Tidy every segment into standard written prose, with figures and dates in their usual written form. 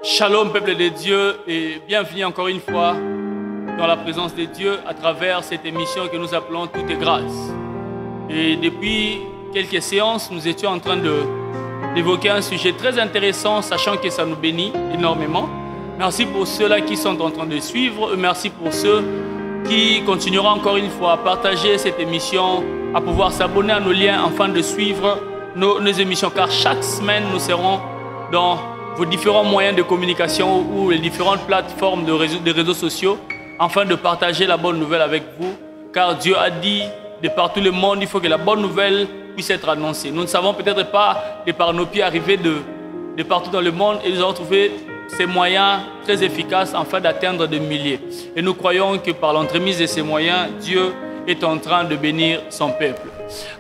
Shalom peuple de Dieu et bienvenue encore une fois dans la présence de Dieu à travers cette émission que nous appelons Tout est grâce. Et depuis quelques séances, nous étions en train d'évoquer un sujet très intéressant, sachant que ça nous bénit énormément. Merci pour ceux-là qui sont en train de suivre, et merci pour ceux qui continueront encore une fois à partager cette émission, à pouvoir s'abonner à nos liens afin de suivre nos émissions, car chaque semaine nous serons dans vos différents moyens de communication ou les différentes plateformes de réseaux sociaux afin de partager la bonne nouvelle avec vous, car Dieu a dit de par tout le monde, il faut que la bonne nouvelle puisse être annoncée. Nous ne savons peut-être pas de par nos pieds arriver de partout dans le monde et nous avons trouvé ces moyens très efficaces afin d'atteindre des milliers. Et nous croyons que par l'entremise de ces moyens, Dieu est en train de bénir son peuple.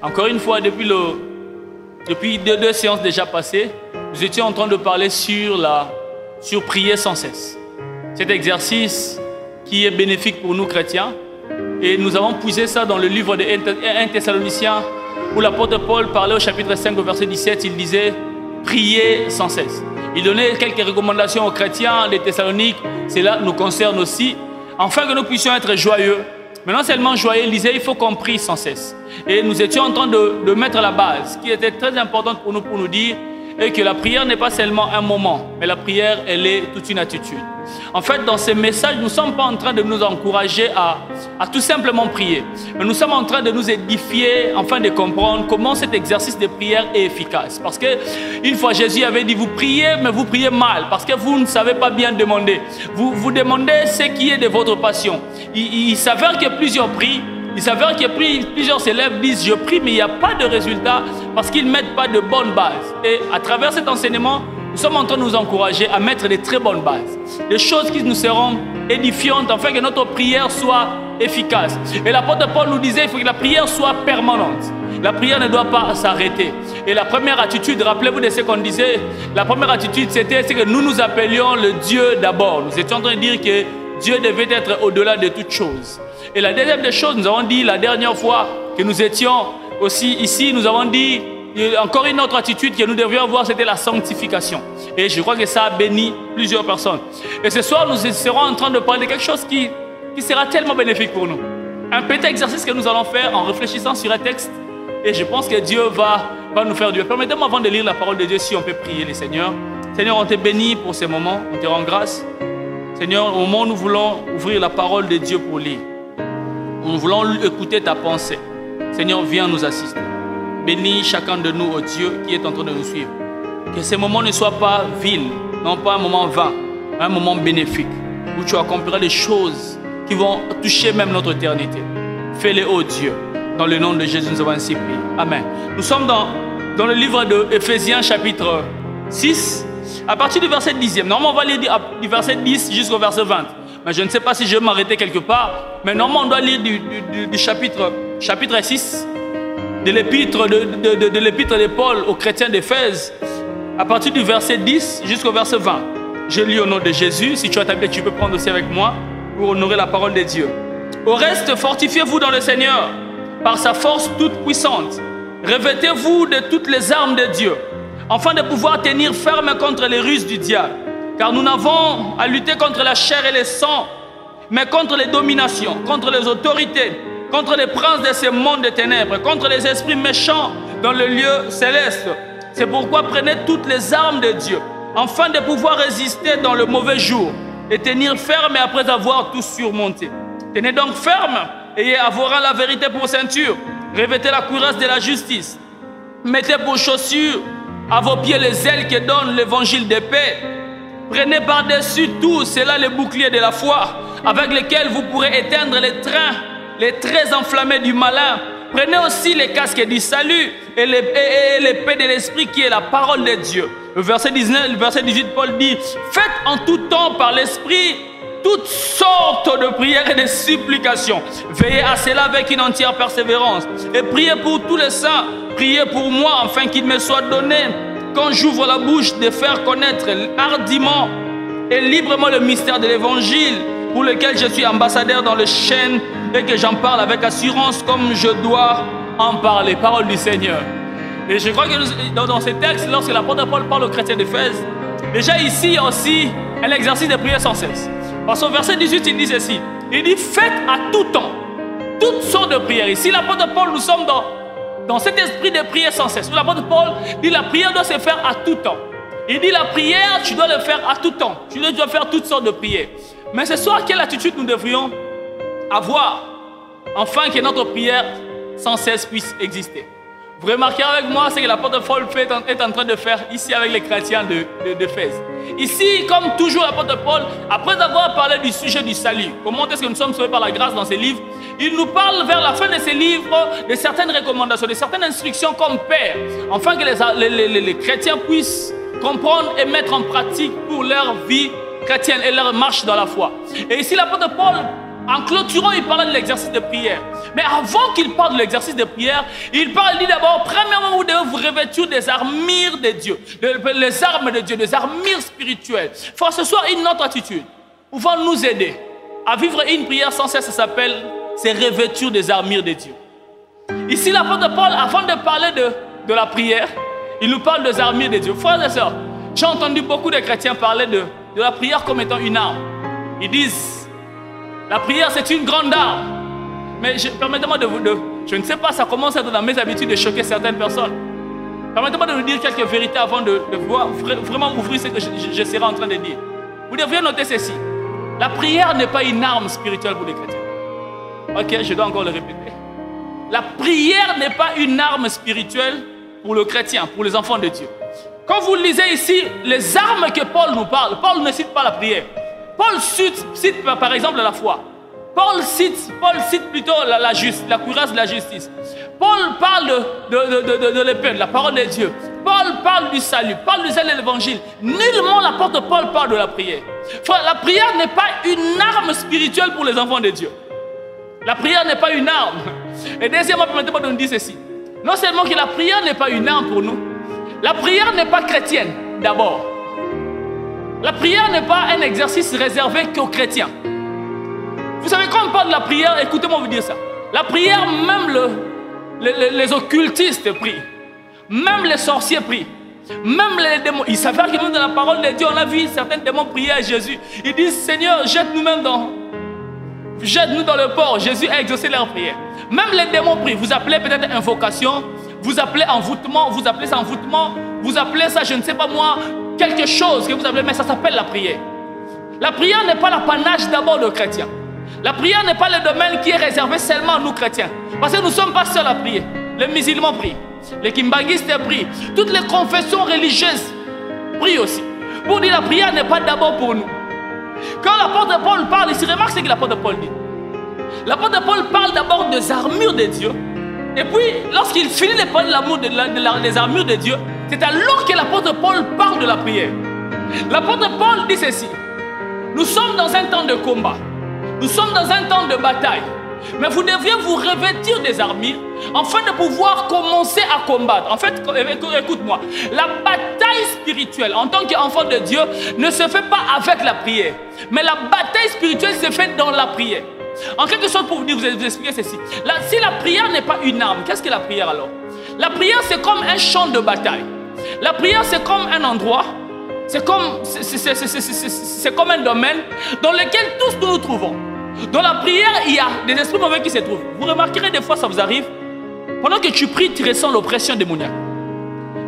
Encore une fois, depuis deux séances déjà passées, nous étions en train de parler sur prier sans cesse. Cet exercice qui est bénéfique pour nous chrétiens. Et nous avons puisé ça dans le livre de 1 Thessaloniciens où l'apôtre Paul parlait au chapitre 5 au verset 17. Il disait « Priez sans cesse ». Il donnait quelques recommandations aux chrétiens des Thessaloniques. Cela nous concerne aussi. Afin que nous puissions être joyeux. Mais non seulement joyeux, il disait « Il faut qu'on prie sans cesse ». Et nous étions en train de mettre la base qui était très importante pour nous dire et que la prière n'est pas seulement un moment, mais la prière, elle est toute une attitude. En fait, dans ces messages, nous ne sommes pas en train de nous encourager à tout simplement prier, mais nous sommes en train de nous édifier afin de comprendre comment cet exercice de prière est efficace. Parce qu'une fois, Jésus avait dit, vous priez, mais vous priez mal, parce que vous ne savez pas bien demander. Vous demandez ce qui est de votre passion. Il s'avère que plusieurs prient. Il s'avère que plusieurs élèves disent « je prie » mais il n'y a pas de résultat parce qu'ils ne mettent pas de bonnes bases. Et à travers cet enseignement, nous sommes en train de nous encourager à mettre des très bonnes bases. Des choses qui nous seront édifiantes afin que notre prière soit efficace. Et l'apôtre Paul nous disait qu'il faut que la prière soit permanente. La prière ne doit pas s'arrêter. Et la première attitude, rappelez-vous de ce qu'on disait, la première attitude c'était que nous nous appelions le Dieu d'abord. Nous étions en train de dire que Dieu devait être au-delà de toutes choses. Et la deuxième des choses, nous avons dit la dernière fois que nous étions aussi ici, nous avons dit encore une autre attitude que nous devions avoir, c'était la sanctification. Et je crois que ça a béni plusieurs personnes. Et ce soir, nous serons en train de parler de quelque chose qui sera tellement bénéfique pour nous. Un petit exercice que nous allons faire en réfléchissant sur un texte. Et je pense que Dieu va nous faire du bien. Permettez-moi avant de lire la parole de Dieu, si on peut prier le Seigneur. Seigneur, on te bénit pour ces moments, on te rend grâce. Seigneur, au moment où nous voulons ouvrir la parole de Dieu pour lire, nous voulons écouter ta pensée. Seigneur, viens nous assister. Bénis chacun de nous, oh Dieu, qui est en train de nous suivre. Que ces moments ne soient pas vils, non pas un moment vain, mais un moment bénéfique, où tu accompliras des choses qui vont toucher même notre éternité. Fais-les, oh Dieu. Dans le nom de Jésus, nous avons ainsi prié. Amen. Nous sommes dans le livre de Éphésiens, chapitre 6, à partir du verset 10e. Normalement, on va lire du verset 10 jusqu'au verset 20. Mais je ne sais pas si je vais m'arrêter quelque part. Mais normalement, on doit lire du chapitre 6 de l'épître de Paul aux chrétiens d'Éphèse, à partir du verset 10 jusqu'au verset 20. Je lis au nom de Jésus. Si tu as ta Bible, tu peux prendre aussi avec moi pour honorer la parole de Dieu. Au reste, fortifiez-vous dans le Seigneur par sa force toute puissante. Revêtez-vous de toutes les armes de Dieu, afin de pouvoir tenir ferme contre les ruses du diable. Car nous n'avons à lutter contre la chair et le sang, mais contre les dominations, contre les autorités, contre les princes de ce monde de ténèbres, contre les esprits méchants dans le lieu céleste. C'est pourquoi prenez toutes les armes de Dieu, afin de pouvoir résister dans le mauvais jour et tenir ferme après avoir tout surmonté. Tenez donc ferme, ayez avoir la vérité pour ceinture, revêtez la cuirasse de la justice, mettez pour chaussures à vos pieds les ailes que donne l'évangile de paix. Prenez par-dessus tout cela le bouclier de la foi, avec lequel vous pourrez éteindre les traits enflammés du malin. Prenez aussi les casques du salut et l'épée de l'esprit qui est la parole de Dieu. Le verset 19, le verset 18, Paul dit « Faites en tout temps par l'esprit toutes sortes de prières et de supplications. Veillez à cela avec une entière persévérance. Et priez pour tous les saints. Priez pour moi afin qu'il me soit donné, quand j'ouvre la bouche, de faire connaître hardiment et librement le mystère de l'évangile, pour lequel je suis ambassadeur dans le chêne et que j'en parle avec assurance comme je dois en parler. Parole du Seigneur. Et je crois que dans ces textes, lorsque l'apôtre Paul parle aux chrétiens d'Éphèse, Déjà ici, il y a aussi un exercice de prière sans cesse. Parce qu'au verset 18, il dit ceci. Il dit, faites à tout temps toutes sortes de prières. Ici, l'apôtre Paul, nous sommes dans cet esprit de prière sans cesse. L'apôtre Paul dit, la prière doit se faire à tout temps. Il dit, la prière, tu dois le faire à tout temps. Tu dois faire toutes sortes de prières. Mais ce soir, quelle attitude nous devrions avoir, afin que notre prière sans cesse puisse exister? Vous remarquez avec moi ce que l'apôtre Paul est en train de faire ici avec les chrétiens d'Éphèse. Ici, comme toujours l'apôtre Paul, après avoir parlé du sujet du salut, comment est-ce que nous sommes sauvés par la grâce dans ses livres, il nous parle vers la fin de ses livres de certaines recommandations, de certaines instructions comme père, afin que les chrétiens puissent comprendre et mettre en pratique pour leur vie chrétienne et leur marche dans la foi. Et ici l'apôtre Paul, en clôturant, il parle de l'exercice de prière. Mais avant qu'il parle de l'exercice de prière, il dit d'abord, premièrement, vous devez vous revêtir des armures de Dieu, les armes de Dieu, des armures spirituelles. Frère, ce soir, une autre attitude pouvant nous aider à vivre une prière sans cesse, ça s'appelle, c'est revêtir des armures de Dieu. Ici, l'apôtre Paul, avant de parler de la prière, il nous parle des armures de Dieu. Frères et sœurs, j'ai entendu beaucoup de chrétiens parler de la prière comme étant une arme. Ils disent, la prière, c'est une grande arme. Mais permettez-moi je ne sais pas, ça commence à être dans mes habitudes de choquer certaines personnes. Permettez-moi de vous dire quelques vérités avant de voir, vraiment ouvrir ce que je serai en train de dire. Vous devriez noter ceci. La prière n'est pas une arme spirituelle pour les chrétiens. Ok, je dois encore le répéter. La prière n'est pas une arme spirituelle pour le chrétien, pour les enfants de Dieu. Quand vous lisez ici les armes que Paul nous parle, Paul ne cite pas la prière. Paul cite par exemple la foi. Paul cite plutôt la cuirasse de la justice. Paul parle de l'épée, de la parole de Dieu. Paul parle du salut, parle du zèle de l'évangile. Nullement l'apôtre Paul parle de la prière. Frère, la prière n'est pas une arme spirituelle pour les enfants de Dieu. La prière n'est pas une arme. Et deuxièmement, permettez-moi de nous dire ceci. Non seulement que la prière n'est pas une arme pour nous, la prière n'est pas chrétienne d'abord. La prière n'est pas un exercice réservé qu'aux chrétiens. Vous savez, quand on parle de la prière, écoutez-moi vous dire ça. La prière, même les occultistes prient. Même les sorciers prient. Même les démons. Il s'avère que même dans la parole de Dieu, on a vu certains démons prier à Jésus. Ils disent, Seigneur, jette-nous dans le port. Jésus a exaucé leur prière. Même les démons prient. Vous appelez peut-être invocation, vous appelez envoûtement, vous appelez ça envoûtement, vous appelez ça, je ne sais pas moi, quelque chose que vous appelez, mais ça s'appelle la prière. La prière n'est pas l'apanage d'abord de chrétiens. La prière n'est pas le domaine qui est réservé seulement à nous chrétiens. Parce que nous ne sommes pas seuls à prier. Les musulmans prient. Les kimbanguistes prient. Toutes les confessions religieuses prient aussi. Pour dire la prière n'est pas d'abord pour nous. Quand l'apôtre Paul parle, ici, remarque ce que l'apôtre Paul dit. L'apôtre Paul parle d'abord des armures de Dieu. Et puis, lorsqu'il finit de parler des armures de Dieu, c'est alors que l'apôtre Paul parle de la prière. L'apôtre Paul dit ceci. Nous sommes dans un temps de combat. Nous sommes dans un temps de bataille. Mais vous devriez vous revêtir des armures afin de pouvoir commencer à combattre. En fait, écoute-moi. La bataille spirituelle en tant qu'enfant de Dieu ne se fait pas avec la prière. Mais la bataille spirituelle se fait dans la prière. En quelque sorte, pour vous expliquer ceci. Si la prière n'est pas une arme, qu'est-ce que la prière alors? La prière, c'est comme un champ de bataille. La prière, c'est comme un endroit. C'est comme un domaine dans lequel tous nous nous trouvons. Dans la prière, il y a des esprits mauvais qui se trouvent. Vous remarquerez des fois, ça vous arrive. Pendant que tu pries, tu ressens l'oppression démoniaque.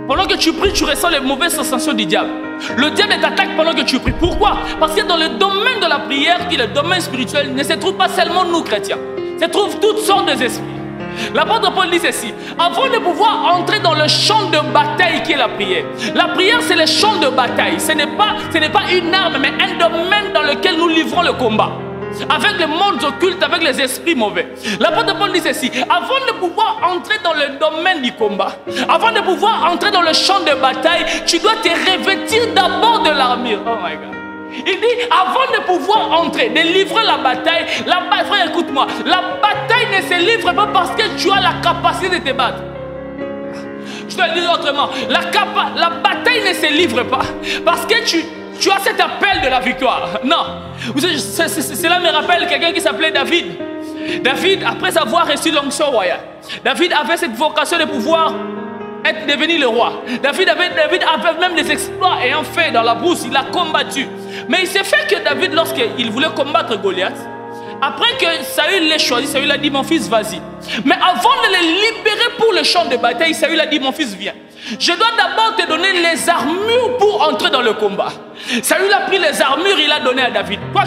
Pendant que tu pries, tu ressens les mauvaises sensations du diable. Le diable t'attaque pendant que tu pries. Pourquoi? Parce que dans le domaine de la prière, qui est le domaine spirituel, ne se trouve pas seulement nous chrétiens. Se trouvent toutes sortes d'esprits. L'apôtre Paul dit ceci. Avant de pouvoir entrer dans le champ de bataille qui est la prière c'est le champ de bataille. Ce n'est pas une arme, mais un domaine dans lequel nous livrons le combat. Avec les mondes occultes, avec les esprits mauvais. L'apôtre Paul dit ceci. Avant de pouvoir entrer dans le domaine du combat, avant de pouvoir entrer dans le champ de bataille, tu dois te revêtir d'abord de l'armure. Oh my God. Il dit, avant de pouvoir entrer, de livrer la bataille, frère, écoute-moi, la bataille ne se livre pas parce que tu as la capacité de te battre. Je te le dis autrement, la bataille ne se livre pas parce que tu as cet appel de la victoire. Non. Cela me rappelle quelqu'un qui s'appelait David. David, après avoir reçu l'onction royale, David avait cette vocation de pouvoir devenir le roi. David avait même des exploits ayant fait dans la brousse. Il a combattu. Mais il s'est fait que David, lorsqu'il voulait combattre Goliath, après que Saül l'ait choisi, Saül a dit, mon fils, vas-y. Mais avant de le libérer pour le champ de bataille, Saül a dit, mon fils, viens. Je dois d'abord te donner les armures pour entrer dans le combat. Saül a pris les armures, il a donné à David. Quoi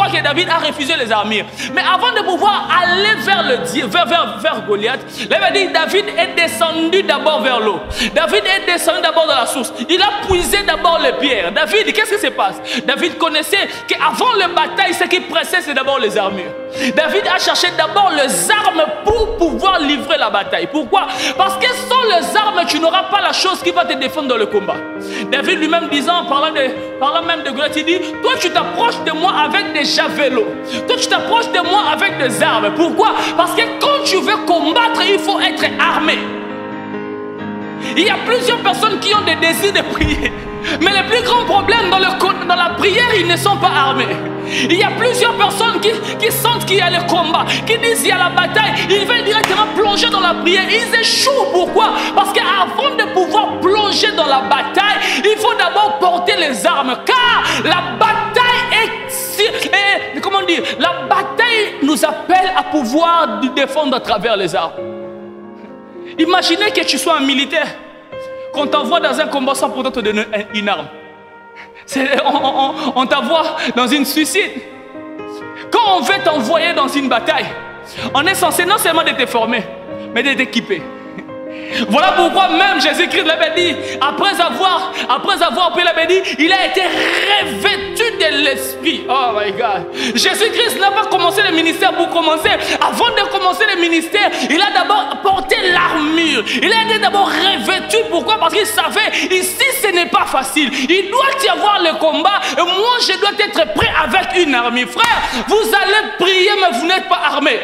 que David a refusé les armures. Mais avant de pouvoir aller vers Goliath, David est descendu d'abord vers l'eau. David est descendu d'abord dans la source. Il a puisé d'abord les pierres. David, qu'est-ce qui se passe? David connaissait qu'avant la bataille, ce qui pressait, c'est d'abord les armures. David a cherché d'abord les armes pour pouvoir livrer la bataille. Pourquoi? Parce que sans les armes, tu n'auras pas la chose qui va te défendre dans le combat. David lui-même disant, parlant même de Goliath, il dit, toi tu t'approches de moi avec des javelots. Toi tu t'approches de moi avec des armes. Pourquoi? Parce que quand tu veux combattre, il faut être armé. Il y a plusieurs personnes qui ont des désirs de prier. Mais le plus grand problème dans la prière, ils ne sont pas armés. Il y a plusieurs personnes qui sentent qu'il y a le combat, qui disent qu'il y a la bataille, ils veulent directement plonger dans la prière. Ils échouent. Pourquoi? Parce qu'avant de pouvoir plonger dans la bataille, il faut d'abord porter les armes. Car la bataille est... Comment dire? La bataille nous appelle à pouvoir nous défendre à travers les armes. Imaginez que tu sois un militaire, qu'on t'envoie dans un combat sans pourtant te donner une arme. On t'envoie dans une suicide. Quand on veut t'envoyer dans une bataille, on est censé non seulement de te former, mais de t'équiper. Voilà pourquoi même Jésus-Christ l'avait dit, après avoir pris l'avait dit, il a été revêtu de l'Esprit. Oh my God. Jésus-Christ n'a pas commencé le ministère pour commencer. Avant de commencer le ministère, il a d'abord porté l'armure. Il a été d'abord revêtu. Pourquoi? Parce qu'il savait, ici ce n'est pas facile. Il doit y avoir le combat. Et moi je dois être prêt avec une armure. Frère, vous allez prier mais vous n'êtes pas armé.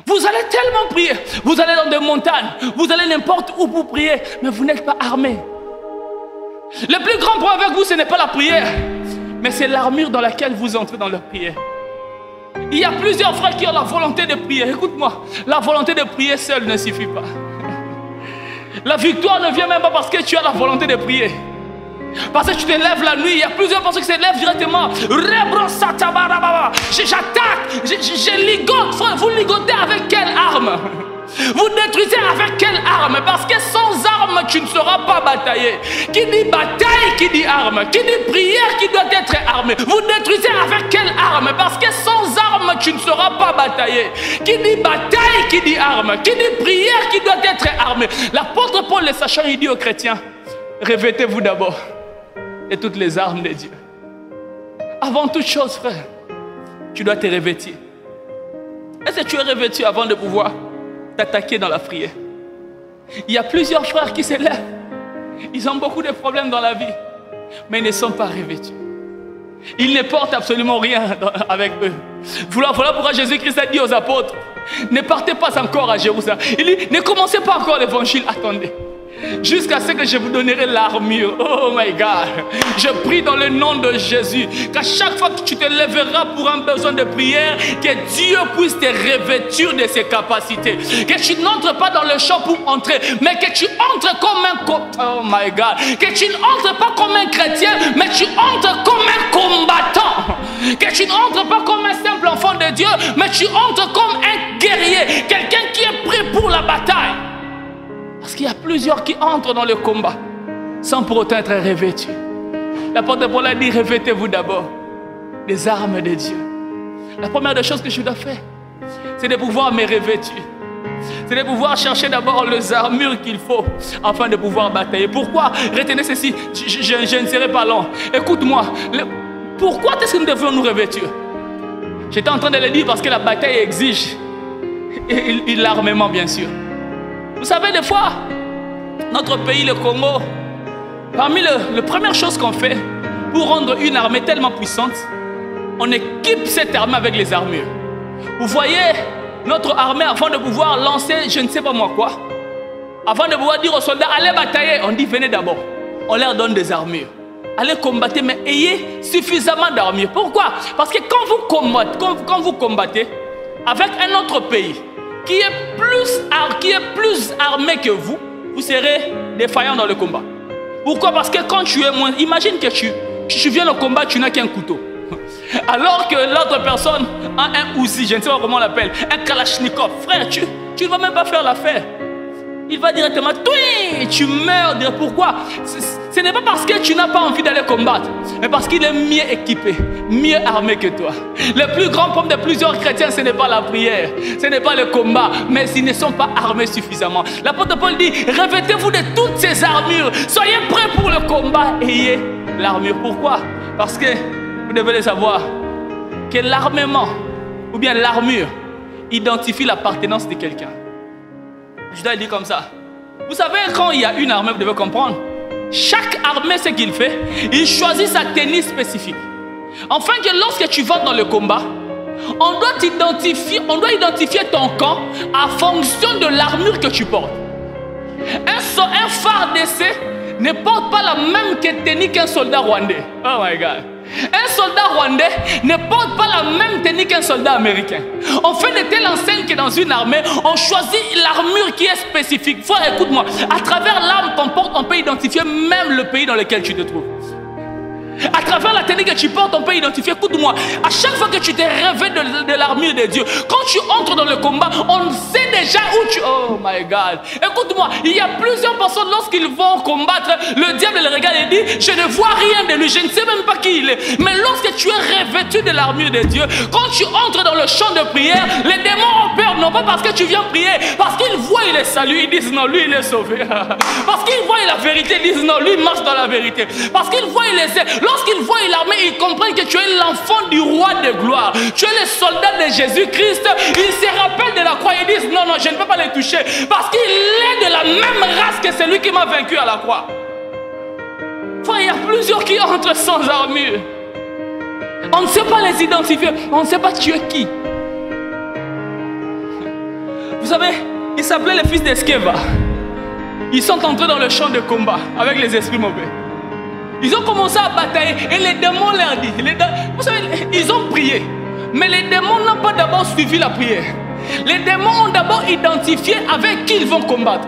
Vous allez tellement prier, vous allez dans des montagnes, vous allez n'importe où pour prier, mais vous n'êtes pas armé. Le plus grand problème avec vous, ce n'est pas la prière, mais c'est l'armure dans laquelle vous entrez dans la prière. Il y a plusieurs frères qui ont la volonté de prier. Écoute-moi, la volonté de prier seule ne suffit pas. La victoire ne vient même pas parce que tu as la volonté de prier. Parce que tu te lèves la nuit, il y a plusieurs personnes qui se lèvent directement. J'attaque, je ligote. Frère, vous ligotez avec quelle arme? Vous détruisez avec quelle arme? Parce que sans arme, tu ne sauras pas batailler. Qui dit bataille, qui dit arme? Qui dit prière, qui doit être armé? Vous détruisez avec quelle arme? Parce que sans arme, tu ne sauras pas batailler. Qui dit bataille, qui dit arme? Qui dit prière, qui doit être armé? L'apôtre Paul, le sachant, il dit aux chrétiens, revêtez-vous d'abord de toutes les armes de Dieu. Avant toute chose, frère, tu dois te revêtir. Est-ce que tu es revêtu avant de pouvoir t'attaquer dans la prière? Il y a plusieurs frères qui se lèvent. Ils ont beaucoup de problèmes dans la vie, mais ils ne sont pas revêtus. Ils ne portent absolument rien avec eux. Voilà pourquoi Jésus-Christ a dit aux apôtres, ne partez pas encore à Jérusalem. Il dit, ne commencez pas encore l'évangile, attendez. Jusqu'à ce que je vous donnerai l'armure. Oh my God. Je prie dans le nom de Jésus qu'à chaque fois que tu te lèveras pour un besoin de prière, que Dieu puisse te revêtir de ses capacités. Que tu n'entres pas dans le champ pour entrer, mais que tu entres comme un... Oh my God. Que tu n'entres pas comme un chrétien, mais tu entres comme un combattant. Que tu n'entres pas comme un simple enfant de Dieu, mais tu entres comme un guerrier. Quelqu'un qui est prêt pour la bataille. Parce qu'il y a plusieurs qui entrent dans le combat sans pour autant être revêtus. L'apôtre Paul a dit, revêtez-vous d'abord des armes de Dieu. La première des choses que je dois faire, c'est de pouvoir me revêtir. C'est de pouvoir chercher d'abord les armures qu'il faut afin de pouvoir batailler. Pourquoi? Retenez ceci, je ne serai pas long. Écoute-moi, pourquoi est-ce que nous devons nous revêtir? J'étais en train de le dire parce que la bataille exige l'armement, bien sûr. Vous savez, des fois, notre pays, le Congo, parmi les premières choses qu'on fait pour rendre une armée tellement puissante, on équipe cette armée avec les armures. Vous voyez, notre armée, avant de pouvoir lancer, je ne sais pas moi quoi, avant de pouvoir dire aux soldats, allez batailler, on dit, venez d'abord. On leur donne des armures. Allez combattre, mais ayez suffisamment d'armures. Pourquoi? Parce que quand vous combattez avec un autre pays, qui est plus armé que vous, vous serez défaillant dans le combat. Pourquoi? Parce que quand tu es moins... Imagine que tu viens au combat, tu n'as qu'un couteau. Alors que l'autre personne a un Uzi, je ne sais pas comment on l'appelle, un Kalachnikov. Frère, tu ne vas même pas faire l'affaire. Il va directement, et tu meurs. Pourquoi? Ce n'est pas parce que tu n'as pas envie d'aller combattre, mais parce qu'il est mieux équipé, mieux armé que toi. Le plus grand problème de plusieurs chrétiens, ce n'est pas la prière, ce n'est pas le combat, mais ils ne sont pas armés suffisamment. L'apôtre Paul dit, revêtez-vous de toutes ces armures, soyez prêts pour le combat, ayez l'armure. Pourquoi? Parce que vous devez le savoir, que l'armement, ou bien l'armure, identifie l'appartenance de quelqu'un. Je dois le dire comme ça. Vous savez, quand il y a une armée, vous devez comprendre, chaque armée, ce qu'il fait, il choisit sa tenue spécifique. Enfin que lorsque tu vas dans le combat, on doit identifier ton camp en fonction de l'armure que tu portes. Un phare d'essai ne porte pas la même tenue qu'un soldat rwandais. Oh my God. Un soldat rwandais ne porte pas la même tenue qu'un soldat américain. On fait de telle enseigne que dans une armée, on choisit l'armure qui est spécifique. Frère, écoute-moi, à travers l'arme qu'on porte, on peut identifier même le pays dans lequel tu te trouves. À travers la tenue que tu portes, on peut identifier. Écoute-moi, à chaque fois que tu t'es rêvé de l'armure de Dieu, quand tu entres dans le combat, on sait déjà où tu... Oh my God. Écoute-moi, il y a plusieurs personnes, lorsqu'ils vont combattre, le diable le regarde et dit, je ne vois rien de lui, je ne sais même pas qui il est. Mais lorsque tu es revêtu de l'armure de Dieu, quand tu entres dans le champ de prière, les démons ont peur, non pas parce que tu viens prier, parce qu'ils voient le salut, ils disent non, lui il est sauvé. Parce qu'ils voient la vérité, ils disent non, lui il marche dans la vérité. Parce qu'ils voient les... Lorsqu'ils voient l'armée, ils comprennent que tu es l'enfant du roi de gloire. Tu es le soldat de Jésus-Christ. Ils se rappellent de la croix et disent non, non, je ne peux pas les toucher. Parce qu'il est de la même race que celui qui m'a vaincu à la croix. Frère, il y a plusieurs qui entrent sans armure. On ne sait pas les identifier. On ne sait pas tu es qui. Vous savez, ils s'appelaient les fils d'Eskeva. Ils sont entrés dans le champ de combat avec les esprits mauvais. Ils ont commencé à batailler et les démons leur disent, vous savez, ils ont prié, mais les démons n'ont pas d'abord suivi la prière. Les démons ont d'abord identifié avec qui ils vont combattre.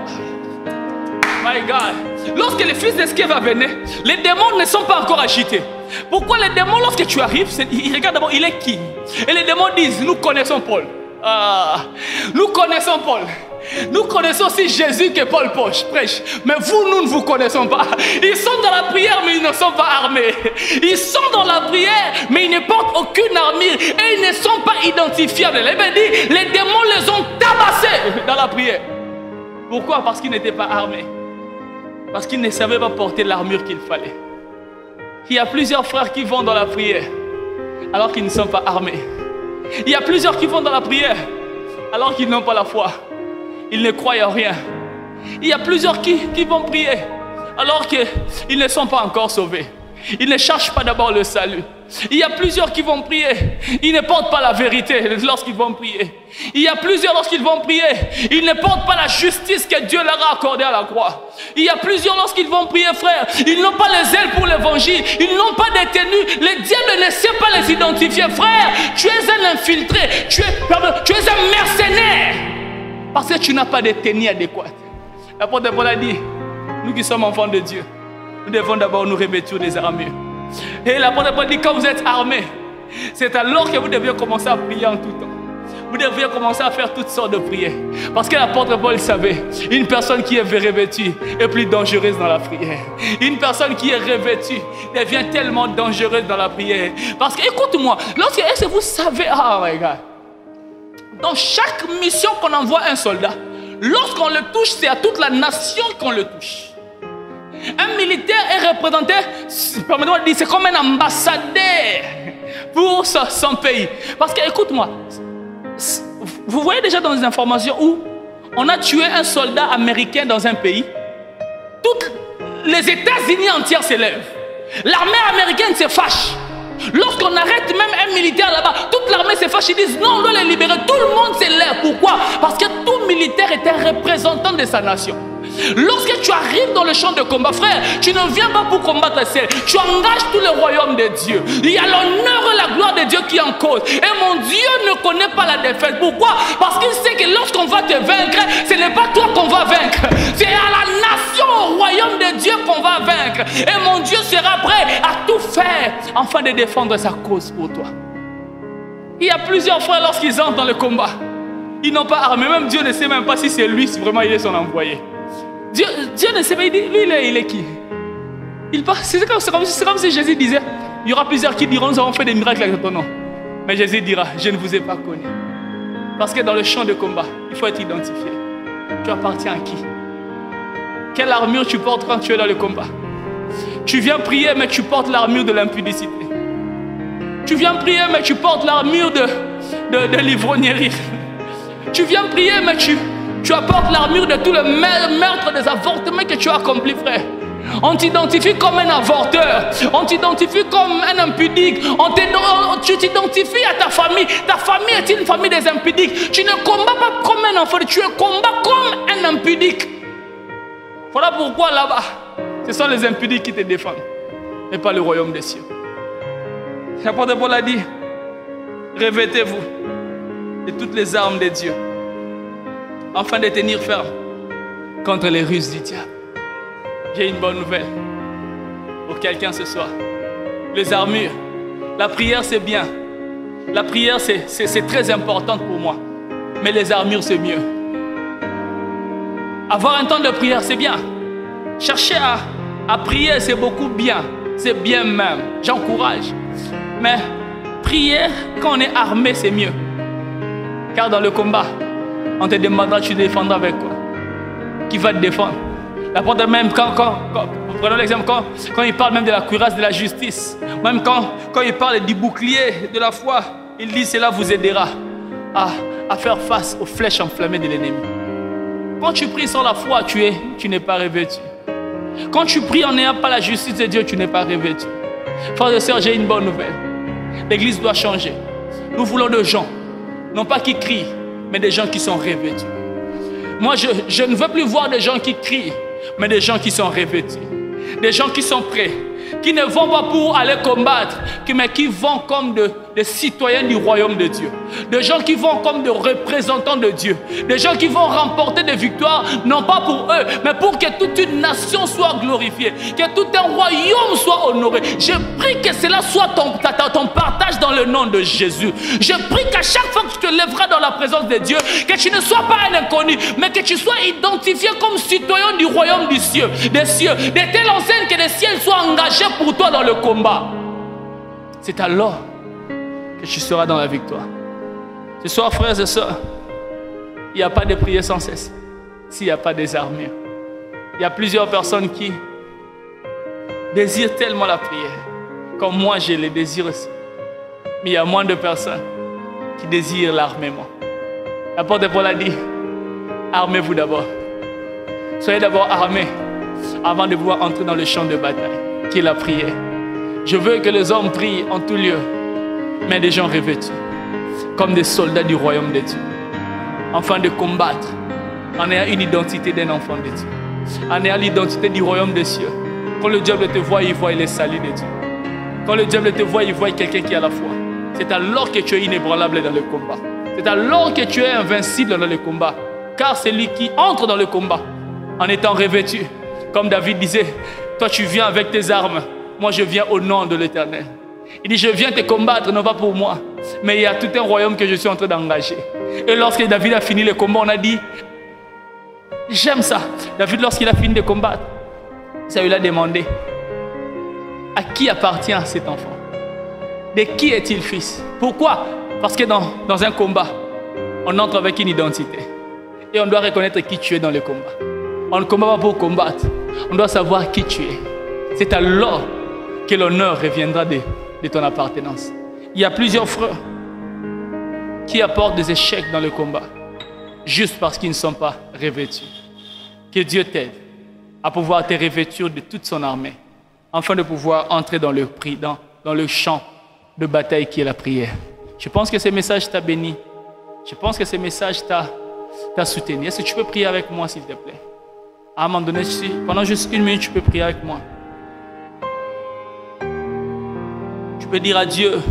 My God. Lorsque les fils d'Eskeva venaient, les démons ne sont pas encore agités. Pourquoi les démons, lorsque tu arrives, ils regardent d'abord, il est qui? Et les démons disent, nous connaissons Paul. Nous connaissons Paul. Nous connaissons aussi Jésus que Paul prêche. Mais vous, nous ne vous connaissons pas. Ils sont dans la prière, mais ils ne sont pas armés. Ils sont dans la prière, mais ils ne portent aucune armure. Et ils ne sont pas identifiables. Les démons les ont tabassés dans la prière. Pourquoi? Parce qu'ils n'étaient pas armés. Parce qu'ils ne savaient pas porter l'armure qu'il fallait. Il y a plusieurs frères qui vont dans la prière, alors qu'ils ne sont pas armés. Il y a plusieurs qui vont dans la prière, alors qu'ils n'ont pas la foi. Ils ne croient en rien. Il y a plusieurs qui vont prier alors qu'ils ne sont pas encore sauvés. Ils ne cherchent pas d'abord le salut. Il y a plusieurs qui vont prier. Ils ne portent pas la vérité lorsqu'ils vont prier. Il y a plusieurs lorsqu'ils vont prier. Ils ne portent pas la justice que Dieu leur a accordée à la croix. Il y a plusieurs lorsqu'ils vont prier, frère. Ils n'ont pas les ailes pour l'évangile. Ils n'ont pas de tenue. Le diable ne sait pas les identifier. Frère, tu es un infiltré. Tu es un mercenaire. Parce que tu n'as pas de tenue adéquate. L'apôtre Paul a dit, nous qui sommes enfants de Dieu, nous devons d'abord nous revêtir des armures. Et l'apôtre Paul dit, quand vous êtes armés, c'est alors que vous devez commencer à prier en tout temps. Vous devez commencer à faire toutes sortes de prières. Parce que l'apôtre Paul savait, une personne qui est revêtue est plus dangereuse dans la prière. Une personne qui est revêtue devient tellement dangereuse dans la prière. Parce que, écoute-moi, est-ce que vous savez, oh my God, dans chaque mission qu'on envoie un soldat, lorsqu'on le touche, c'est à toute la nation qu'on le touche. Un militaire est représenté, permettez-moi de dire, c'est comme un ambassadeur pour son pays. Parce que, écoute-moi, vous voyez déjà dans les informations où on a tué un soldat américain dans un pays, toutes les États-Unis entiers s'élèvent. L'armée américaine se fâche. Lorsqu'on arrête même un militaire là-bas, toute l'armée se fâche, ils disent non, on doit les libérer. Tout le monde s'élève. Pourquoi? Parce que tout militaire était un représentant de sa nation. Lorsque tu arrives dans le champ de combat, frère, tu ne viens pas pour combattre seul. Tu engages tout le royaume de Dieu. Il y a l'honneur et la gloire de Dieu qui est en cause. Et mon Dieu ne connaît pas la défaite. Pourquoi? Parce qu'il sait que lorsqu'on va te vaincre, ce n'est pas toi qu'on va vaincre. C'est à la nation, au royaume de Dieu qu'on va vaincre. Et mon Dieu sera prêt à tout faire afin de défendre sa cause pour toi. Il y a plusieurs frères lorsqu'ils entrent dans le combat. Ils n'ont pas armé. Même Dieu ne sait même pas si c'est lui, si vraiment il est son envoyé. Dieu ne sait pas, il dit, lui il est qui? C'est comme si Jésus disait, il y aura plusieurs qui diront, nous avons fait des miracles avec ton nom. Mais Jésus dira, je ne vous ai pas connu. Parce que dans le champ de combat, il faut être identifié. Tu appartiens à qui? Quelle armure tu portes quand tu es dans le combat? Tu viens prier, mais tu portes l'armure de l'impudicité. Tu viens prier, mais tu portes l'armure de l'ivrognerie. Tu viens prier, mais tu apportes l'armure de tout le meurtre des avortements que tu as accompli, frère. On t'identifie comme un avorteur. On t'identifie comme un impudique. Tu t'identifies à ta famille. Ta famille est une famille des impudiques. Tu ne combats pas comme un enfant. Tu combats comme un impudique. Voilà pourquoi là-bas, ce sont les impudiques qui te défendent. Et pas le royaume des cieux. L'apôtre Paul a dit, revêtez-vous de toutes les armes de Dieu, afin de tenir ferme contre les ruses du diable. J'ai une bonne nouvelle pour quelqu'un ce soir. Les armures, la prière c'est bien. La prière c'est très importante pour moi. Mais les armures c'est mieux. Avoir un temps de prière c'est bien. Chercher à prier c'est beaucoup bien. C'est bien même. J'encourage. Mais prier quand on est armé c'est mieux. Car dans le combat, on te demandera tu défendras avec quoi? Qui va te défendre? L'apôtre même prenons l'exemple quand il parle même de la cuirasse de la justice, même quand il parle du bouclier de la foi, il dit cela vous aidera à faire face aux flèches enflammées de l'ennemi. Quand tu pries sans la foi, tu n'es pas revêtu. Quand tu pries en n'ayant pas la justice de Dieu, tu n'es pas revêtu. Frères et sœurs, j'ai une bonne nouvelle. L'église doit changer. Nous voulons des gens, non pas qui crient, mais des gens qui sont revêtus. Moi, je ne veux plus voir des gens qui crient, mais des gens qui sont revêtus. Des gens qui sont prêts, qui ne vont pas pour aller combattre, mais qui vont comme des citoyens du royaume de Dieu. Des gens qui vont comme des représentants de Dieu. Des gens qui vont remporter des victoires, non pas pour eux, mais pour que toute une nation soit glorifiée, que tout un royaume soit honoré. Je prie que cela soit ton partage dans le nom de Jésus. Je prie qu'à chaque fois que tu te lèveras dans la présence de Dieu, que tu ne sois pas un inconnu, mais que tu sois identifié comme citoyen du royaume des cieux, de telle enseigne que les ciels soient engagés pour toi dans le combat. C'est alors que tu seras dans la victoire. Ce soir, frères et sœurs, il n'y a pas de prière sans cesse s'il n'y a pas des armures. Il y a plusieurs personnes qui désirent tellement la prière, comme moi je le désire aussi. Mais il y a moins de personnes qui désirent l'armement. L'apôtre Paul a dit, armez-vous d'abord. Soyez d'abord armés avant de pouvoir entrer dans le champ de bataille, qui est la prière. Je veux que les hommes prient en tout lieu, mais des gens revêtus, comme des soldats du royaume de Dieu, afin de combattre en ayant une identité d'un enfant de Dieu, en ayant l'identité du royaume des cieux. Quand le diable te voit, il voit les saluts de Dieu. Quand le diable te voit, il voit quelqu'un qui a la foi. C'est alors que tu es inébranlable dans le combat. C'est alors que tu es invincible dans le combat. Car c'est lui qui entre dans le combat en étant revêtu. Comme David disait, toi tu viens avec tes armes, moi je viens au nom de l'Éternel. Il dit, je viens te combattre, non pas pour moi, mais il y a tout un royaume que je suis en train d'engager. Et lorsque David a fini le combat, on a dit, j'aime ça. David, lorsqu'il a fini de combattre, ça lui a demandé, à qui appartient cet enfant? De qui est-il fils? Pourquoi? Parce que dans un combat, on entre avec une identité. Et on doit reconnaître qui tu es dans le combat. On ne combat pas pour combattre. On doit savoir qui tu es. C'est alors que l'honneur reviendra de ton appartenance. Il y a plusieurs frères qui apportent des échecs dans le combat juste parce qu'ils ne sont pas revêtus. Que Dieu t'aide à pouvoir te revêtir de toute son armée afin de pouvoir entrer dans le champ de bataille qui est la prière. Je pense que ce message t'a béni. Je pense que ce message t'a soutenu. Est-ce que tu peux prier avec moi s'il te plaît? À un moment donné, pendant juste 1 minute, tu peux prier avec moi. Tu peux dire à Dieu,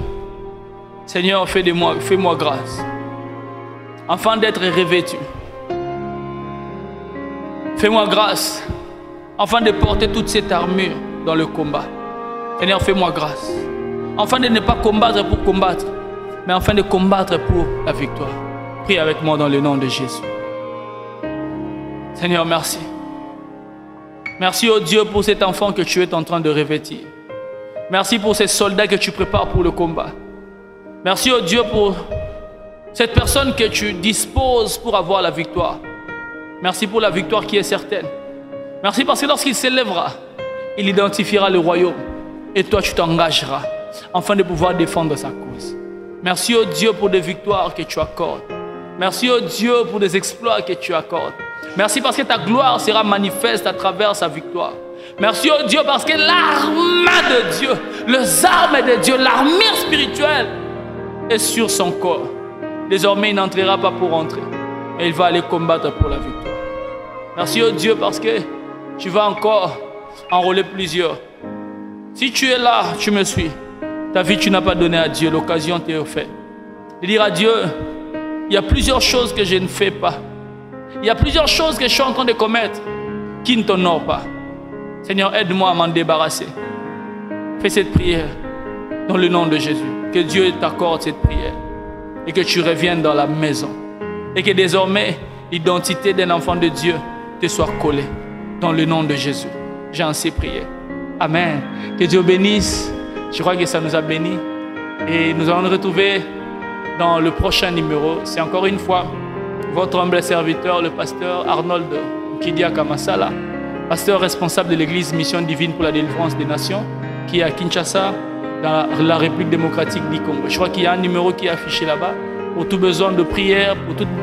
Seigneur, fais-moi grâce. Afin d'être revêtu. Fais-moi grâce. Afin de porter toute cette armure dans le combat. Seigneur, fais-moi grâce. Afin de ne pas combattre pour combattre, mais afin de combattre pour la victoire. Prie avec moi dans le nom de Jésus. Seigneur, merci. Merci, oh Dieu, pour cet enfant que tu es en train de revêtir. Merci pour ces soldats que tu prépares pour le combat. Merci, oh Dieu, pour cette personne que tu disposes pour avoir la victoire. Merci pour la victoire qui est certaine. Merci parce que lorsqu'il s'élèvera, il identifiera le royaume. Et toi, tu t'engageras afin de pouvoir défendre sa cause. Merci, oh Dieu, pour des victoires que tu accordes. Merci, oh Dieu, pour des exploits que tu accordes. Merci parce que ta gloire sera manifeste à travers sa victoire. Merci, oh Dieu, parce que l'arme de Dieu, les armes de Dieu, l'armure spirituelle est sur son corps. Désormais, il n'entrera pas pour entrer, mais il va aller combattre pour la victoire. Merci, oh Dieu, parce que tu vas encore enrôler plusieurs. Si tu es là, tu me suis. Ta vie, tu n'as pas donné à Dieu, l'occasion t'est offerte. De dire à Dieu, il y a plusieurs choses que je ne fais pas. Il y a plusieurs choses que je suis en train de commettre qui ne t'honorent pas. Seigneur, aide-moi à m'en débarrasser. Fais cette prière dans le nom de Jésus. Que Dieu t'accorde cette prière et que tu reviennes dans la maison. Et que désormais, l'identité d'un enfant de Dieu te soit collée dans le nom de Jésus. J'ai ainsi prié. Amen. Que Dieu bénisse. Je crois que ça nous a bénis. Et nous allons nous retrouver dans le prochain numéro. C'est encore une fois votre humble serviteur, le pasteur Arnold Kidia Kamasala, pasteur responsable de l'église Mission Divine pour la délivrance des nations, qui est à Kinshasa, dans la République démocratique du Congo. Je crois qu'il y a un numéro qui est affiché là-bas pour tout besoin de prière,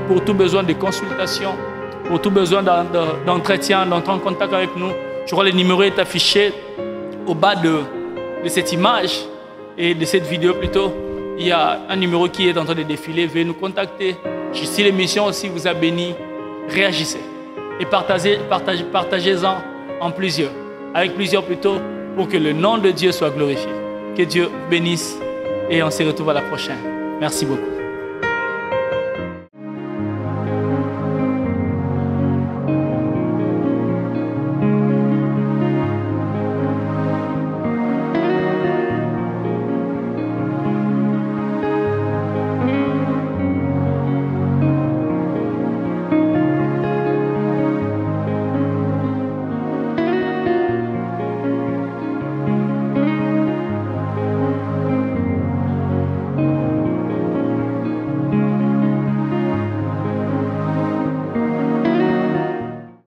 pour tout besoin de consultation, pour tout besoin d'entretien, d'entrer en contact avec nous. Je crois que le numéro est affiché au bas de cette image et de cette vidéo plutôt. Il y a un numéro qui est en train de défiler. Veuillez nous contacter. Si l'émission aussi vous a béni, réagissez et partagez-en en plusieurs, avec plusieurs plutôt, pour que le nom de Dieu soit glorifié. Que Dieu bénisse et on se retrouve à la prochaine. Merci beaucoup.